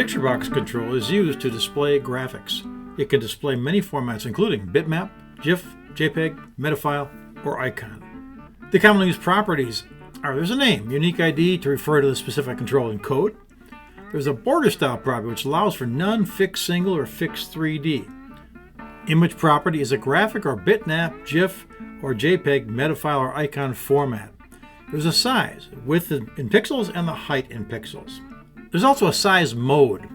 PictureBox Control is used to display graphics. It can display many formats including bitmap, GIF, JPEG, metafile, or icon. The commonly used properties are there's a name, unique ID to refer to the specific control in code. There's a border style property which allows for none, fixed single, or fixed 3D. Image property is a graphic or bitmap, GIF, or JPEG, metafile, or icon format. There's a size, width in pixels, and the height in pixels. There's also a size mode.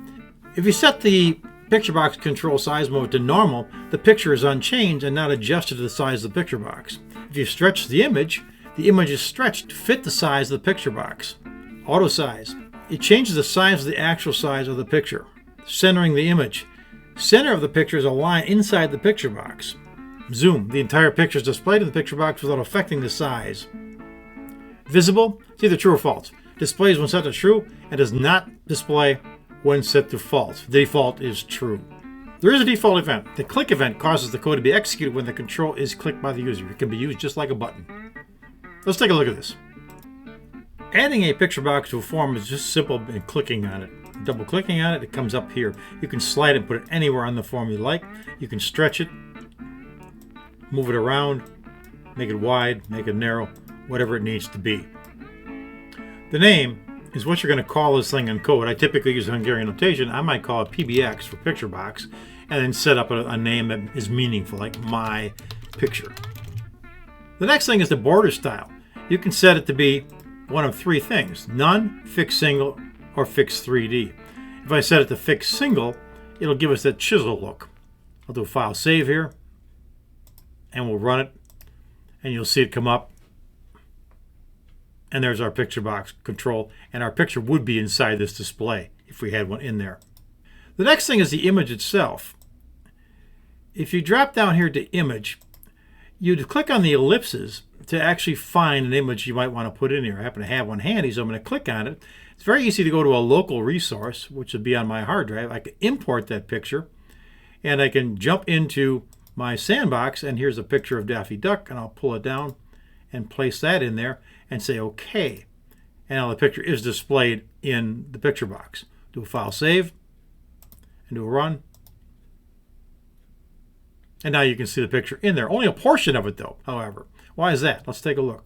If you set the PictureBox Control size mode to normal, the picture is unchanged and not adjusted to the size of the picture box. If you stretch the image is stretched to fit the size of the picture box. Auto size. It changes the size of the actual size of the picture. Centering the image. Center of the picture is a line inside the picture box. Zoom. The entire picture is displayed in the picture box without affecting the size. Visible. It's either true or false. Displays when set to true and does not display when set to false. The default is true. There is a default event. The click event causes the code to be executed when the control is clicked by the user. It can be used just like a button. Let's take a look at this. Adding a picture box to a form is just simple in clicking on it. Double clicking on it, it comes up here. You can slide it and put it anywhere on the form you like. You can stretch it, move it around, make it wide, make it narrow, whatever it needs to be. The name is what you're going to call this thing in code. I typically use Hungarian notation. I might call it PBX for picture box and then set up a name that is meaningful, like my picture. The next thing is the border style. You can set it to be one of three things: none, fixed single, or fixed 3D. If I set it to fixed single, it'll give us that chisel look. I'll do a file save here, and we'll run it, and you'll see it come up. And there's our PictureBox Control, and our picture would be inside this display if we had one in there. The next thing is the image itself. If you drop down here to image, you'd click on the ellipses to actually find an image you might want to put in here. I happen to have one handy, so I'm going to click on it. It's very easy to go to a local resource, which would be on my hard drive. I can import that picture, and I can jump into my sandbox, and here's a picture of Daffy Duck, and I'll pull it down and place that in there and say OK. And now the picture is displayed in the picture box. Do a file save and do a run. And now you can see the picture in there. Only a portion of it though, however. Why is that? Let's take a look.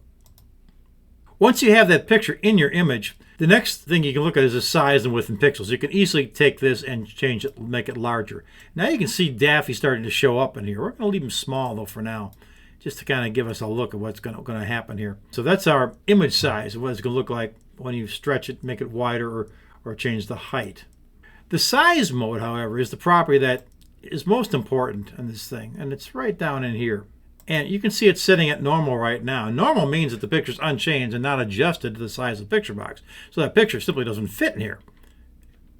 Once you have that picture in your image, the next thing you can look at is the size and width in pixels. You can easily take this and change it, make it larger. Now you can see Daffy starting to show up in here. We're going to leave him small though for now, just to kind of give us a look at what's going to happen here. So that's our image size, what it's going to look like when you stretch it, make it wider, or change the height. The size mode, however, is the property that is most important in this thing, and it's right down in here. And you can see it's sitting at normal right now. Normal means that the picture's unchanged and not adjusted to the size of the picture box. So that picture simply doesn't fit in here.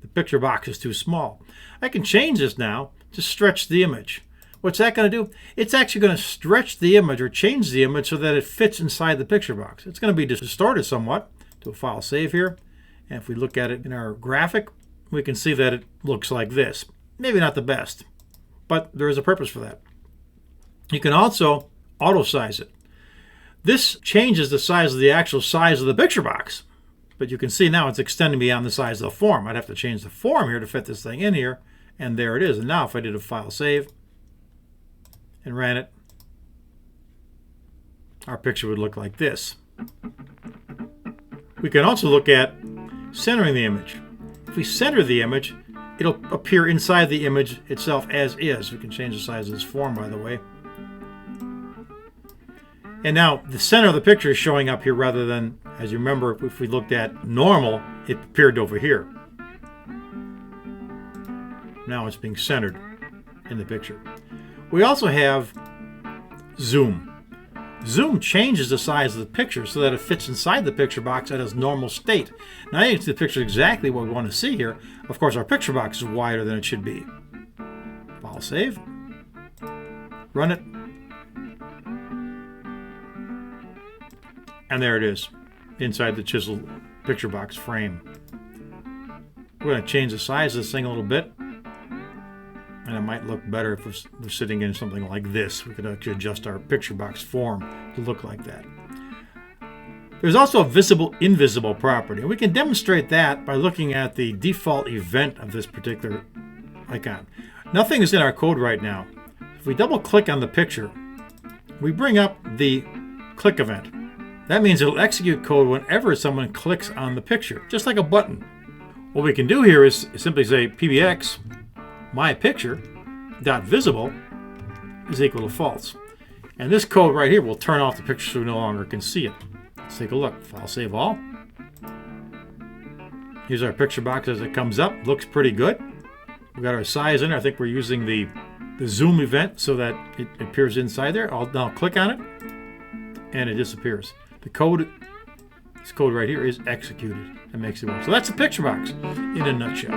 The picture box is too small. I can change this now to stretch the image. What's that going to do? It's actually going to stretch the image or change the image so that it fits inside the picture box. It's going to be distorted somewhat. Do a file save here. And if we look at it in our graphic, we can see that it looks like this. Maybe not the best, but there is a purpose for that. You can also auto size it. This changes the size of the actual size of the picture box. But you can see now it's extending beyond the size of the form. I'd have to change the form here to fit this thing in here. And there it is. And now if I did a file save and ran it, our picture would look like this. We can also look at centering the image. If we center the image, it'll appear inside the image itself as is. We can change the size of this form, by the way. And now the center of the picture is showing up here rather than, as you remember, if we looked at normal, it appeared over here. Now it's being centered in the picture. We also have zoom. Zoom changes the size of the picture so that it fits inside the picture box at its normal state. Now you can see the picture exactly what we want to see here. Of course, our picture box is wider than it should be. File save. Run it. And there it is, inside the chiseled picture box frame. We're going to change the size of this thing a little bit. And it might look better if we're sitting in something like this. We could actually adjust our picture box form to look like that. There's also a visible-invisible property, and we can demonstrate that by looking at the default event of this particular icon. Nothing is in our code right now. If we double-click on the picture, we bring up the click event. That means it'll execute code whenever someone clicks on the picture, just like a button. What we can do here is simply say PBX myPicture.visible is equal to false. And this code right here will turn off the picture so we no longer can see it. Let's take a look. File save all. Here's our picture box as it comes up. Looks pretty good. We got our size in there. I think we're using the zoom event so that it appears inside there. I'll now click on it and it disappears. The code, this code right here, is executed and makes it work. So that's the picture box in a nutshell.